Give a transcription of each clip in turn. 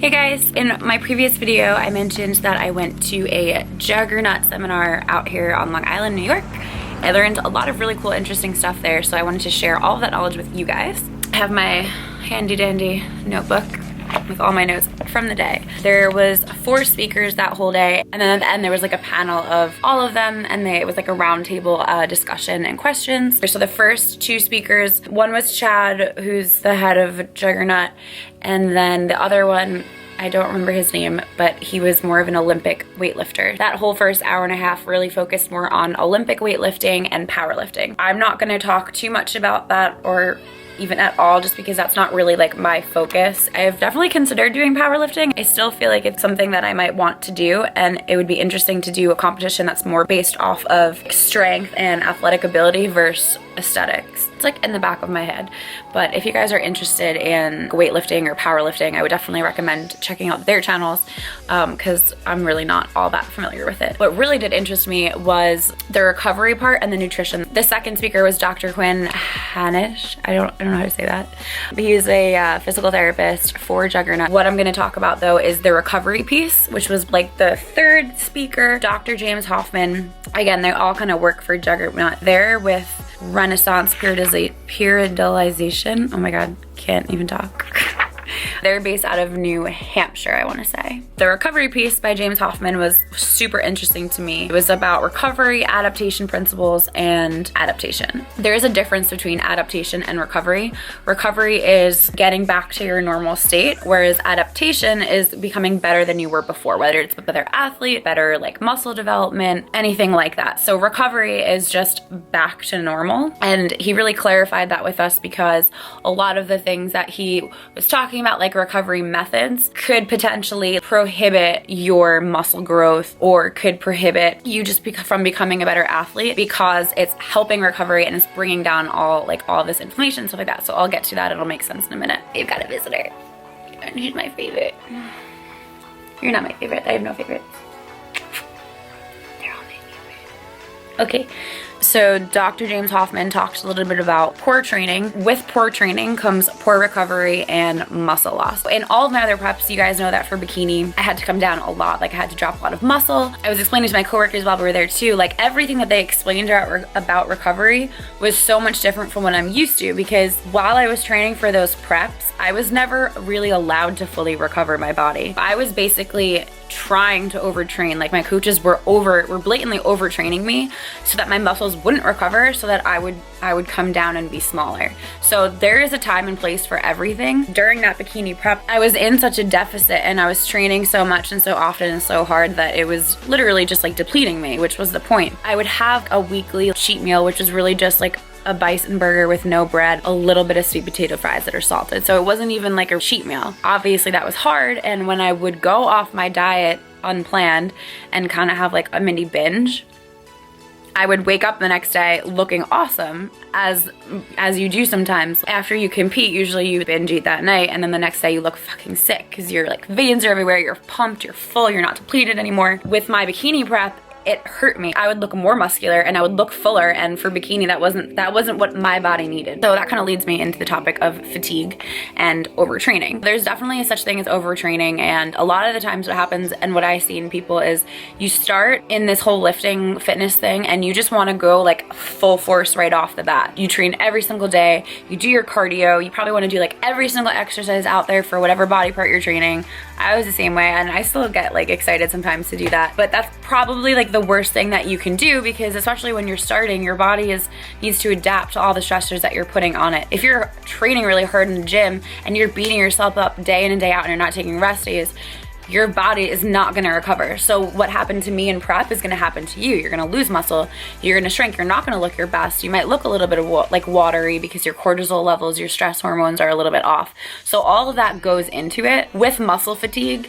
Hey guys, in my previous video I mentioned that I went to a Juggernaut seminar out here on Long Island, New York. I learned a lot of really cool, interesting stuff there, so I wanted to share all of that knowledge with you guys. I have my handy dandy notebook with all my notes from the day. There was 4 speakers that whole day, and then at the end there was like a panel of all of them, and it was like a roundtable discussion and questions. So the first 2 speakers, one was Chad, who's the head of Juggernaut, and then the other one, I don't remember his name, but he was more of an Olympic weightlifter. That whole first hour and a half really focused more on Olympic weightlifting and powerlifting. I'm not gonna talk too much about that or even at all, just because that's not really like my focus. I've definitely considered doing powerlifting. I still feel like it's something that I might want to do, and it would be interesting to do a competition that's more based off of strength and athletic ability versus aesthetics. It's like in the back of my head. But if you guys are interested in weightlifting or powerlifting, I would definitely recommend checking out their channels because I'm really not all that familiar with it. What really did interest me was the recovery part and the nutrition. The second speaker was Dr. Quinn Hanish. I don't know how to say that. He's a physical therapist for Juggernaut. What I'm going to talk about though is the recovery piece, which was like the third speaker, Dr. James Hoffman. Again, they all kind of work for Juggernaut. They're with Renaissance Periodization. Oh my god, can't even talk. They're based out of New Hampshire, I want to say. The recovery piece by James Hoffman was super interesting to me. It was about recovery, adaptation principles, and adaptation. There is a difference between adaptation and recovery. Recovery is getting back to your normal state, whereas adaptation is becoming better than you were before, whether it's a better athlete, better like muscle development, anything like that. So recovery is just back to normal. And he really clarified that with us because a lot of the things that he was talking about, like recovery methods, could potentially prohibit your muscle growth or could prohibit you just from becoming a better athlete, because it's helping recovery and it's bringing down all this inflammation, stuff like that. So I'll get to that, it'll make sense in a minute. You've got a visitor and he's my favorite. You're not my favorite. I have no favorites. They're all my favorite. Okay. So Dr. James Hoffman talked a little bit about poor training. With poor training comes poor recovery and muscle loss. In all of my other preps, you guys know that for bikini, I had to come down a lot. Like I had to drop a lot of muscle. I was explaining to my coworkers while we were there too, like everything that they explained about recovery was so much different from what I'm used to, because while I was training for those preps, I was never really allowed to fully recover my body. I was basically trying to overtrain. Like my coaches were blatantly overtraining me so that my muscles wouldn't recover, so that I would come down and be smaller. So there is a time and place for everything. During that bikini prep, I was in such a deficit and I was training so much and so often and so hard that it was literally just like depleting me, which was the point. I would have a weekly cheat meal, which was really just like a bison burger with no bread, a little bit of sweet potato fries that are salted. So it wasn't even like a cheat meal. Obviously that was hard, and when I would go off my diet unplanned and kind of have like a mini binge, I would wake up the next day looking awesome, as you do sometimes. After you compete, usually you binge eat that night, and then the next day you look fucking sick because your like veins are everywhere, you're pumped, you're full, you're not depleted anymore. With my bikini prep, it hurt me. I would look more muscular and I would look fuller, and for bikini that wasn't what my body needed. So that kind of leads me into the topic of fatigue and overtraining. There's definitely such thing as overtraining, and a lot of the times what happens and what I see in people is you start in this whole lifting fitness thing and you just want to go like full force right off the bat. You train every single day, you do your cardio, you probably want to do like every single exercise out there for whatever body part you're training. I was the same way, and I still get like excited sometimes to do that, but that's probably like the worst thing that you can do, because especially when you're starting, your body needs to adapt to all the stressors that you're putting on it. If you're training really hard in the gym and you're beating yourself up day in and day out and you're not taking rest days, your body is not gonna recover. So what happened to me in prep is gonna happen to you. You're gonna lose muscle, you're gonna shrink, you're not gonna look your best. You might look a little bit of like watery because your cortisol levels, your stress hormones are a little bit off. So all of that goes into it. With muscle fatigue,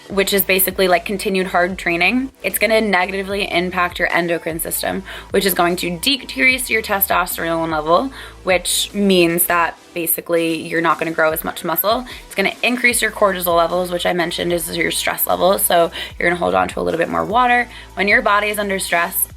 which is basically like continued hard training, it's going to negatively impact your endocrine system, which is going to decrease your testosterone level, which means that basically you're not going to grow as much muscle. It's going to increase your cortisol levels, which I mentioned is your stress levels. So you're going to hold on to a little bit more water. When your body is under stress,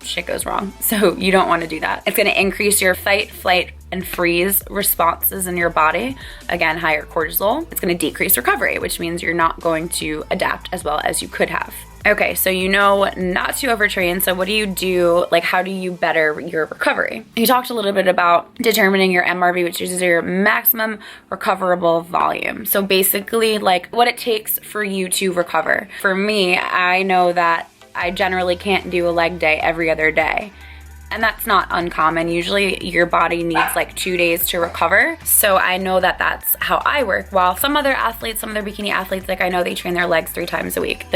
shit goes wrong. So you don't want to do that. It's going to increase your fight, flight, and freeze responses in your body. Again, higher cortisol. It's going to decrease recovery, which means you're not going to adapt as well as you could have. Okay, so you know not to overtrain. So what do you do? Like, how do you better your recovery? You talked a little bit about determining your MRV, which is your maximum recoverable volume. So basically, like, what it takes for you to recover. For me, I know that I generally can't do a leg day every other day. And that's not uncommon. Usually your body needs like 2 days to recover. So I know that that's how I work. While some other athletes, some other bikini athletes, like I know they train their legs 3 times a week.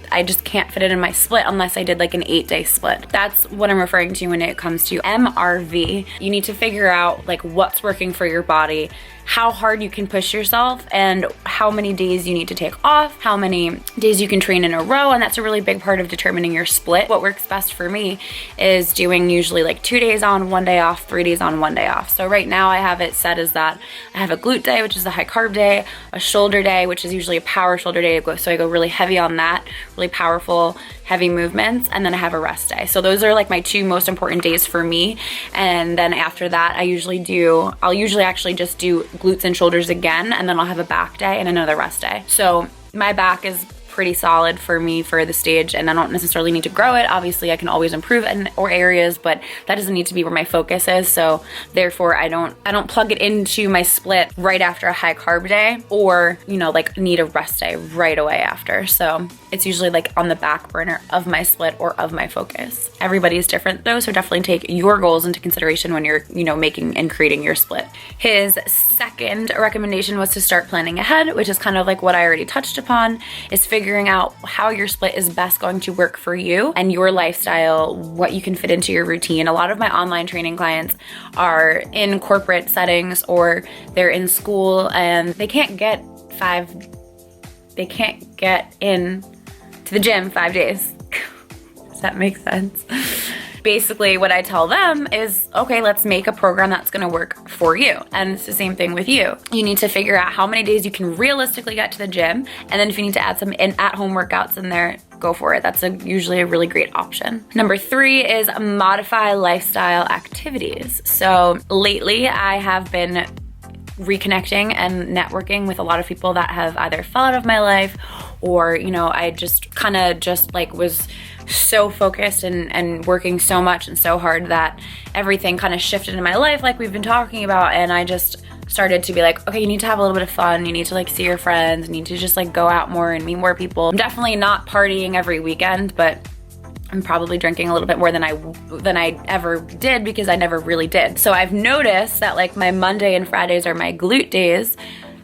I just can't fit it in my split unless I did like an 8-day split. That's what I'm referring to when it comes to MRV. You need to figure out like what's working for your body, how hard you can push yourself, and how many days you need to take off, how many days you can train in a row. And that's a really big part of determining your split. What works best for me is doing usually like 2 days on, 1 day off, 3 days on, 1 day off. So right now I have it set as that I have a glute day, which is a high carb day, a shoulder day, which is usually a power shoulder day. So I go really heavy on that, really powerful, heavy movements, and then I have a rest day. So those are like my 2 most important days for me. And then after that, I'll usually actually just do glutes and shoulders again, and then I'll have a back day and another rest day. So my back is pretty solid for me for the stage, and I don't necessarily need to grow it. Obviously I can always improve in or areas, but that doesn't need to be where my focus is. So therefore I don't plug it into my split right after a high carb day, or like need a rest day right away after. So it's usually like on the back burner of my split or of my focus. Everybody's different though, so definitely take your goals into consideration when you're making and creating your split. His second recommendation was to start planning ahead, which is kind of like what I already touched upon, is figuring out how your split is best going to work for you and your lifestyle, what you can fit into your routine. A lot of my online training clients are in corporate settings, or they're in school and they can't get in to the gym 5 days. Does that make sense? Basically what I tell them is, okay, let's make a program that's gonna work for you. And it's the same thing with you. You need to figure out how many days you can realistically get to the gym. And then if you need to add some at-home workouts in there, go for it. That's usually a really great option. Number 3 is modify lifestyle activities. So lately I have been reconnecting and networking with a lot of people that have either fell out of my life, or I just kind of was so focused and working so much and so hard that everything kind of shifted in my life like we've been talking about, and I just started to be like, okay, you need to have a little bit of fun, you need to like see your friends, you need to just like go out more and meet more people. I'm definitely not partying every weekend, but I'm probably drinking a little bit more than I ever did, because I never really did. So I've noticed that like my Monday and Fridays are my glute days.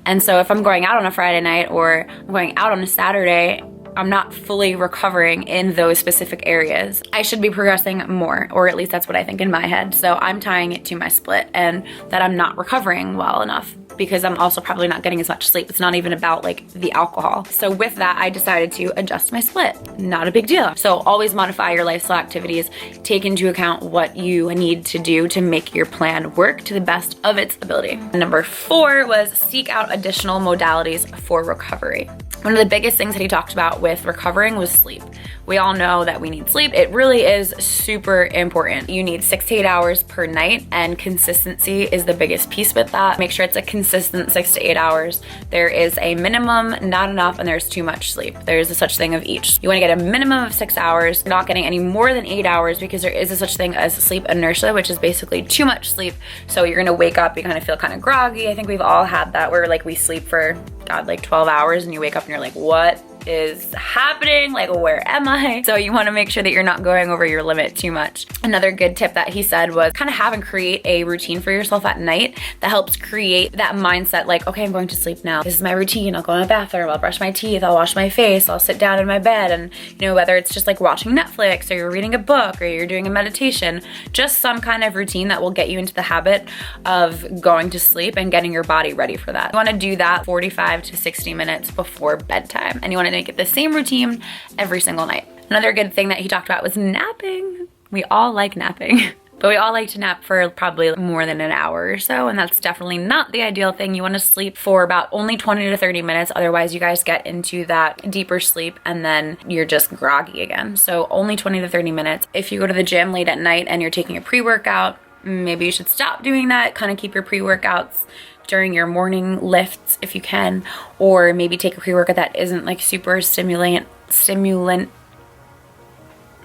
And so if I'm going out on a Friday night or I'm going out on a Saturday, I'm not fully recovering in those specific areas. I should be progressing more, or at least that's what I think in my head. So I'm tying it to my split and that I'm not recovering well enough, because I'm also probably not getting as much sleep. It's not even about like the alcohol. So with that, I decided to adjust my split. Not a big deal. So always modify your lifestyle activities. Take into account what you need to do to make your plan work to the best of its ability. Number 4 was seek out additional modalities for recovery. One of the biggest things that he talked about with recovering was sleep. We all know that we need sleep. It really is super important. You need 6 to 8 hours per night, and consistency is the biggest piece with that. Make sure it's a consistent 6 to 8 hours. There is a minimum, not enough, and there's too much sleep. There's a such thing of each. You want to get a minimum of 6 hours, not getting any more than 8 hours, because there is a such thing as sleep inertia, which is basically too much sleep. So you're gonna wake up, you kind of feel kind of groggy. I think we've all had that, where like we sleep for, like 12 hours and you wake up and you're like, what is happening? Like, where am I? So you want to make sure that you're not going over your limit too much. Another good tip that he said was kind of have and create a routine for yourself at night that helps create that mindset, like, okay, I'm going to sleep now. This is my routine. I'll go in the bathroom, I'll brush my teeth, I'll wash my face, I'll sit down in my bed. And whether it's just like watching Netflix, or you're reading a book, or you're doing a meditation, just some kind of routine that will get you into the habit of going to sleep and getting your body ready for that. You want to do that 45 to 60 minutes before bedtime, and you want to make it the same routine every single night. Another good thing that he talked about was napping. We all like napping. But we all like to nap for probably more than an hour or so, and that's definitely not the ideal thing. You want to sleep for about only 20 to 30 minutes. Otherwise, you guys get into that deeper sleep and then you're just groggy again. So only 20 to 30 minutes. If you go to the gym late at night and you're taking a pre-workout, maybe you should stop doing that. Kind of keep your pre-workouts during your morning lifts if you can, or maybe take a pre-workout that isn't like super stimulant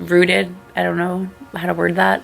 rooted. I don't know how to word that.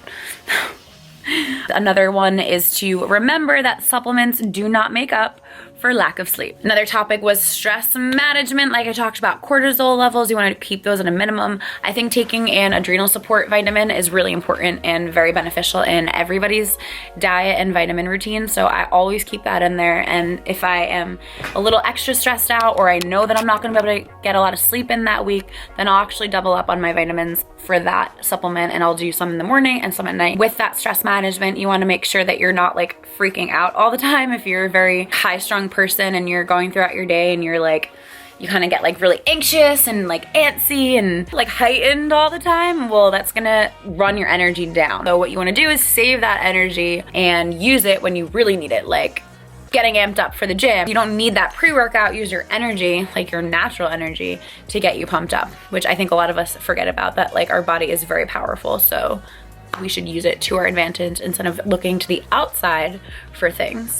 Another one is to remember that supplements do not make up for lack of sleep. Another topic was stress management. Like I talked about, cortisol levels, you want to keep those at a minimum. I think taking an adrenal support vitamin is really important and very beneficial in everybody's diet and vitamin routine. So I always keep that in there. And if I am a little extra stressed out, or I know that I'm not going to be able to get a lot of sleep in that week, then I'll actually double up on my vitamins for that supplement, and I'll do some in the morning and some at night. With that stress management, you want to make sure that you're not like freaking out all the time. If you're a very high strung person and you're going throughout your day and you're like, you kind of get like really anxious and like antsy and like heightened all the time, well, that's gonna run your energy down. So what you want to do is save that energy and use it when you really need it, like getting amped up for the gym. You don't need that pre-workout. Use your energy, like your natural energy, to get you pumped up, which I think a lot of us forget about, that like our body is very powerful. So we should use it to our advantage instead of looking to the outside for things.